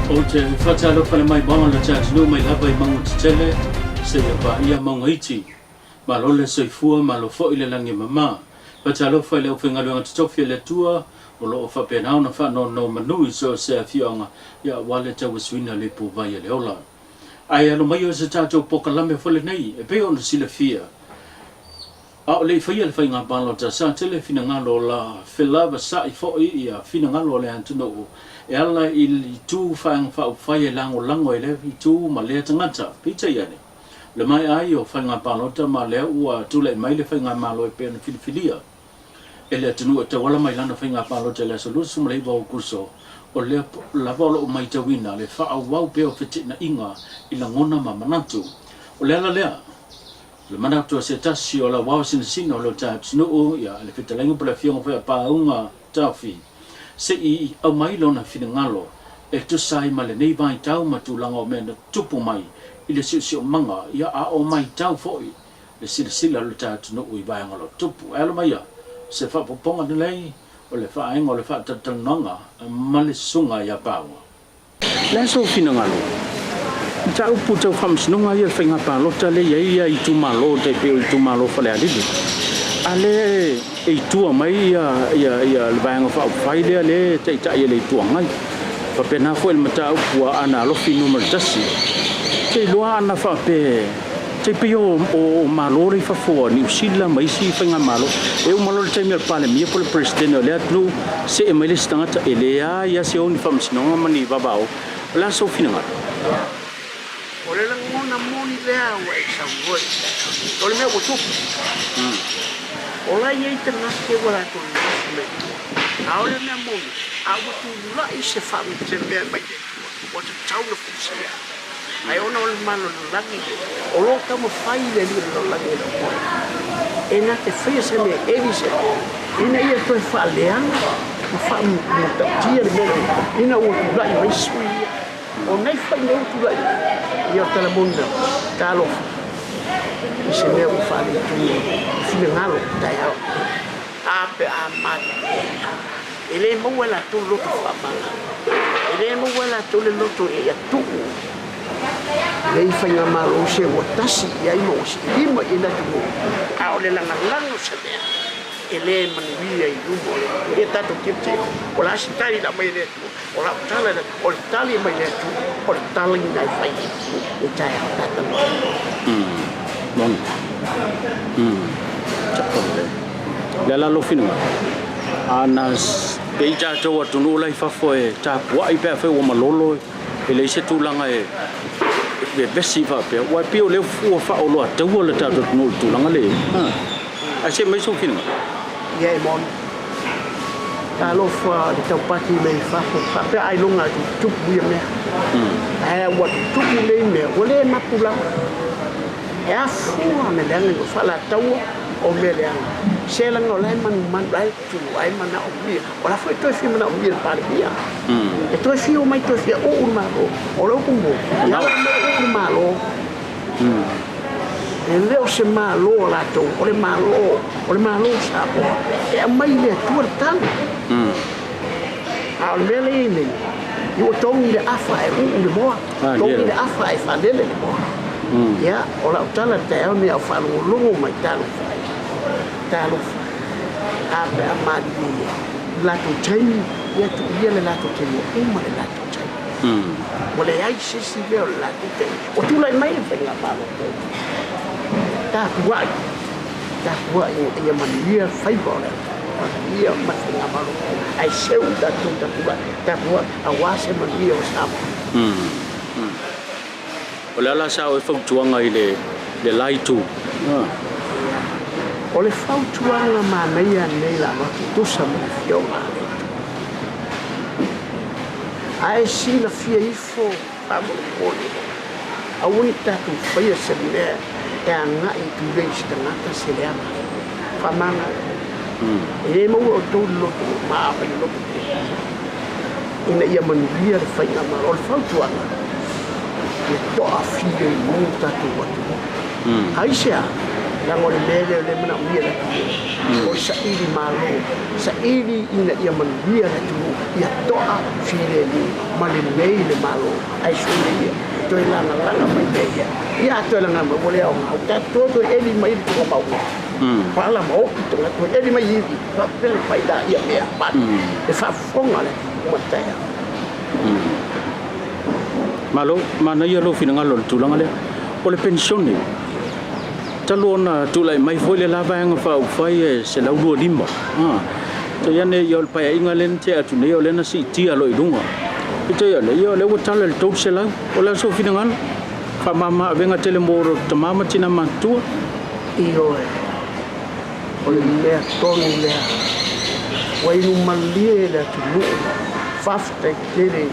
O te whatalo whale mai maunga la charge no mai lava I maunga te tele se ia pa ia maunga iti ma lo le soifua ma lo fo I le langi mama whatalo whale o whengaluanga te tofi le tua o lo o whapenao na whano no manui so se a fionga ia wale tau swina le po vai le ola ai alo mai o se tato poka lame whale nei e pe ono sila fia a o le whaia le whainga palo ta sa tele fina ngalo la whelava sa I fo I ia fina ngalo le antuno o e ala I tu whaing whai lango lango e le I tu ma lea tangata pita iane le mai ai o whainga palota ma lea ua tule mai le whainga malo e pēna filifilia e le atunu te wala mai lana whainga palota le solusu ma le iwa o kuso o le lavolo o mai tawina le wha wau peo whitina inga I la ngona ma manatu o le ala lea le manatu se tasi o la wau sinasina o le taipsinu ia le whitalengu pala fionga whea paunga tawhi se I au mai lona finangalo e tu sai ma le nei vai tau matulanga o mena tupu mai I le sio manga ia a o mai tau foi le sila le tatu I vai ngalo tupu alo mai ia se fa poponga de lei o le fa aingo le fa tatananga ma le sunga ia paua le so finangalo tau puto famsnunga ia whainga palota le ia I tu malo te peo I tu malo fale alibi ale e tua mai ia le vaenga whai lea le te itai le tua ngai pa pena fo el mata ua ana lofi numero tasi te loa ana whape te pio o malo le whafua ni usila mai si whainga malo e o malo le taimi al pale mia po le presidente o lea tlu se e mai le stangata e lea ia se o ni whamsinonga mani babao la so finanga o le ngona moni lea ua e sa ngoi o le mea ua tupu ola ye tanga ke wala to me aole me mo awu tu la ise fa mi te me mai o te tau no fusi ai ona o mano lagi o lo tamo fai le lo lagi e na te fai se me e dise ina ia to fa lean o fa mi ta tia le me ina o tu la mai sui o nei fa no tu la ia tala mona talo se me o fa le fine ngalo tayo ape amani ele mo wala tu lo tu famana ele mo wala tu le lo tu ia tu le fanya malo se o tasi ia mo si lima ina tu a ole la ngalo se me ele man via I rubo e tato kipte o la sitali la mai le tu o la tala o tali mai le tu o tali dai fai e tayo tato non le la lo finu anas beja to tu no lai fa foi ta wa I pe fa o malolo e le se tu langa e be besi fa pe wa pe o le fu fa o lo ta wo le ta no tu langa le a se mai so finu ye mon ta lo fa de tau pati me fa pe ai longa tu bu me ai wa tu le me o le na pula e a fua me le ngo fa la tau o me le se la ngo le man dai tu ai man na o mi o la foi to fi man na o mi pa le bia e to fi o mai to fi o ma o lo kumbo ya o ma lo e le o se ma lo la to o le ma lo sa po e mai le tu tan a le le ni yo to ni afa e o le mo to ni afa e fa le mo ya o la tala te o ni fa lo mai talo a be amadi la to tei ya tu ia le la to tei o ma le la to tei wala ai se si le la to tei o tu lai mai pe la pa ta wa ia mania fai bola ia ma na malo ai seu da tu ta wa a wa se mania o sa o la sa o fo tuanga I le lai tu o le fautuanga manaia nei la tu sa mo fioma ai si la fia ifo amo poli a unita tu fai se le e anga I tu le stanga ta se le ama famanga e mo o to lo ma pa lo ina ia manvia le fai ama o le fautuanga e to a fia I mo ta tu ai se Lango le mele le mana mia la tu. O sa ili malo, sa ili ina ia man mia la tu. Ia toa file ni male nei le malo. Ai sule ia. Toi langa mai ia. Ia toi langa mai ole au. Ta to eli mai tu mau. Pala mau tu la to eli mai i. Pa pele pai da ia mea pat. E fa fonga le matea. Malo mana ia lo fina ngalo tulanga le. Ole pensione. Talona tulai mai foi le lava nga fa fai se la lua lima. Te yane yo pa inga len te atu ne yo lena si tia lo ilunga. Ite yo le wo tala le tau se la o la so fina ngal. Fa mama venga tele moro te mama tina mantua. Iyo e. Ole mea tonu lea. Wainu malie le atu nu. Fafte kere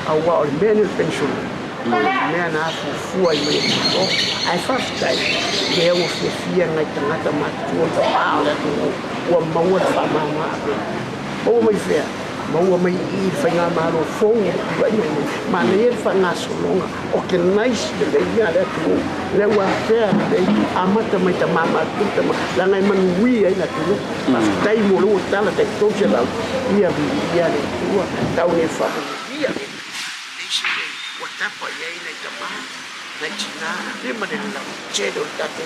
awa ole mea ni pensione. Mea na fua i mai o ai faftai le o fia ngai tangata matua ta ala tu o maua fa mama o mai fea maua mai i fainga malo fo vai ma le fa na solonga o que nice de le ia le tu le wa fea le amata mai ta mama tu ta la ngai man wi ai na tu faftai mo lo tala te toche la ia le tu ta o ne fa ia tapa ia ina i tama na tina lima de la chedo tate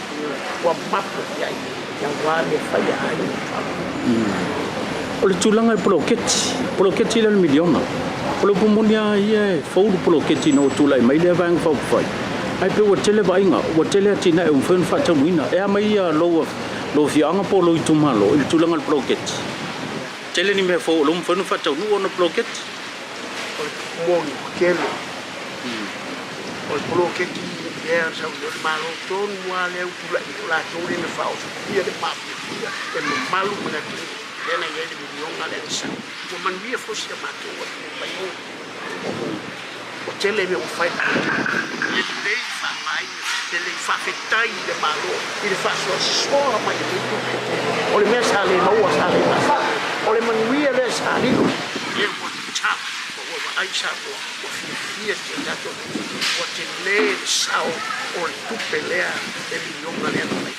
wa mapu ia yang wale faya ai ole tulanga poloketi le miliona polo pumonia ia fouru poloketi no tulai mai le vang fa fai ai pe o tele vainga o tele tina e un fen fa tamuina e mai ia lo fianga polo i tumalo il tulanga poloketi tele ni me fo lo un fen fa tamu no poloketi mo kelo o poloketi e sa o malo ton wale o la tole me fa o ia de papo e no malu mana ena ia de milionga le sa o man via fosse mato o pai o tele me o fai e dei fa mai dele fa fetai de malo e fa so mai o le mesa le mau sa le o le man via le sa li e o cha ai sa o fia que dato o te le sao o tu pelea e milionga le mai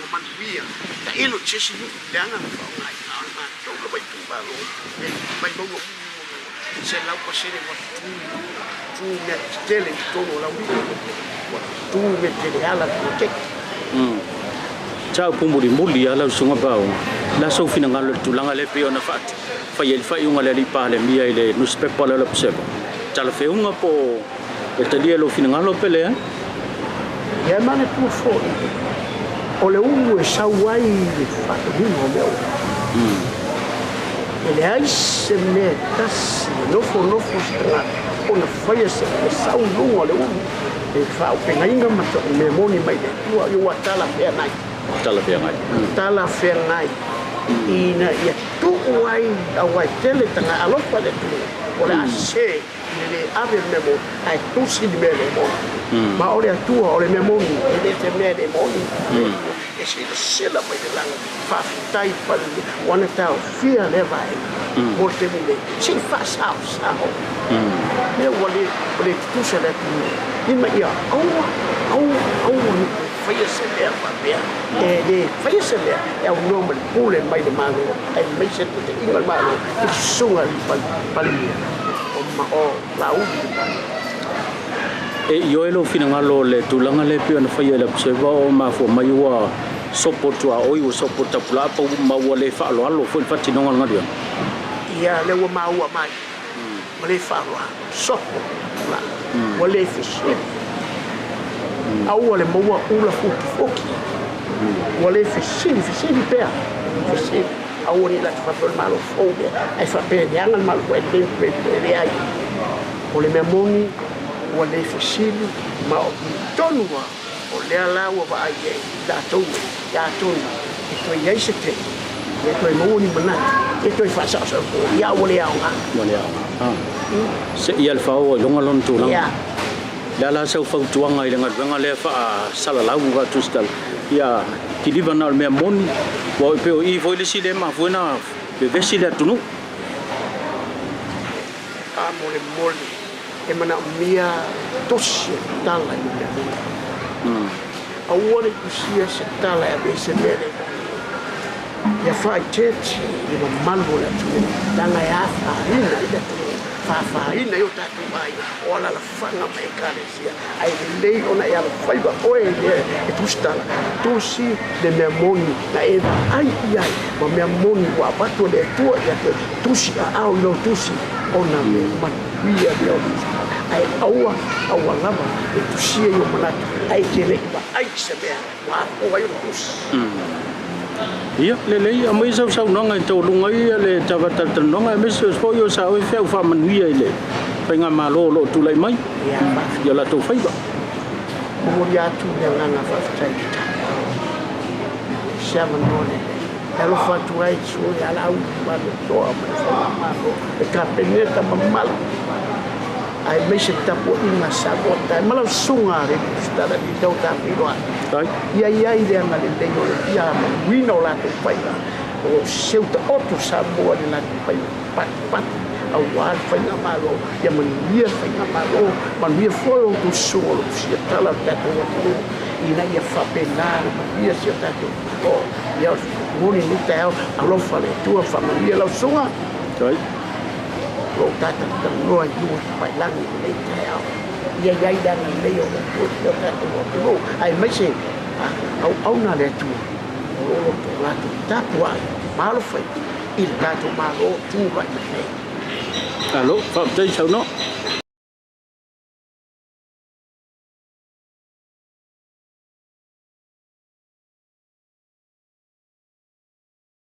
o man via ta ilo chesi ni danga fa ngai na to lo vai tu balo e vai bo se la ko se le tu me tele to lo la tu me tele ala ko Ciao pumuri ala sunga bao la so fina ngalo tulanga le pe ona fat fa yel fa yunga le pa le mia ile newspaper le psebo tala fe unga po e talia lo fina ngalo pele e mane tu fo o le ungu e sawai le fa ni no meu ele ai se me tas no fo stra ona fa se sau lungo le ungu e fa o penga inga ma me moni mai de tu yo watala fe nai tala fengai ina ia tu ai tele tanga alofa de tu ora se le ave memo ai tu si de mele mo ma ora tu ora memo de te mele mo e se la mai de lang fa tai pa one tao fia le vai mo te mele si fa sao me wale tu se le ni ma ia au fai se le pa bea de fai se le é o nome de pule mai de malo ai mai se te ingal malo e sunga palimia o la u e yo elo fina ngalo le tulanga le pe na fai le se va o ma fo mai wa sopoto a oi o sopota pula pa ma wa le fa lo fo fati no ngalo ngadio ia le wa ma wa mai ma le fa lo sopo la wa le fishi au le moa ula fuki wale fisini pea fisini au ni la fa per malo fobe ai fa per yang al mal quel le ai o le memoni wale fisini ma tonua o le ala wa ba ai da tonu e to ia se te e to mo ni mana e to fa sa ya wale au se ia al fa o longa lon tu lang la sau fau tuanga i lenga le fa sala lau ga tustal ya kiliva na me moni wa pe o i foi le sile ma fuena be vesi le tunu mole e mana mia tosi tala i Awore kusia se tala ya bese mele ya fai tete ni mamalo la tu danga ya fa ina ida fa ina yo tatu mai ola la fanga mai kalesia ai lei ona ya la fai ba oe e tu stala tu si de memoni na e ai ma memoni wa bato le tua ya tu si au no tu si ona me man via de ai aua lava e tu si yo manatu ai kele ba ai sebe wa o ai kus ia le ia mai sau no ngai to lungai le tavata no ngai mes so yo sa o feu fa manuia ile fa nga malo lo tu lai mai ya la to fai ba mo ya tu le nga fa tai siamo none elo fa tu ai su ya la u ba to ma fa ma e capeneta ma ai mexe tapo ina sabota malo sunga re stara di tau ta piroa ia ide ana le tengo le ia wino la te pai o seu ta otro sabor de la pai pat au wal fai na malo ia mania fai na malo mania foi o tu solo si tala ta tu ina ia fa penal ia si ta tu o ia moni ni ta alo fa le tua família la sunga o tata no ai no pai lang nei tao ia dan nei o o tata o ai mai se au na le tu o la tu tapua malo foi il tato malo tu vai nei alo fa tai sau no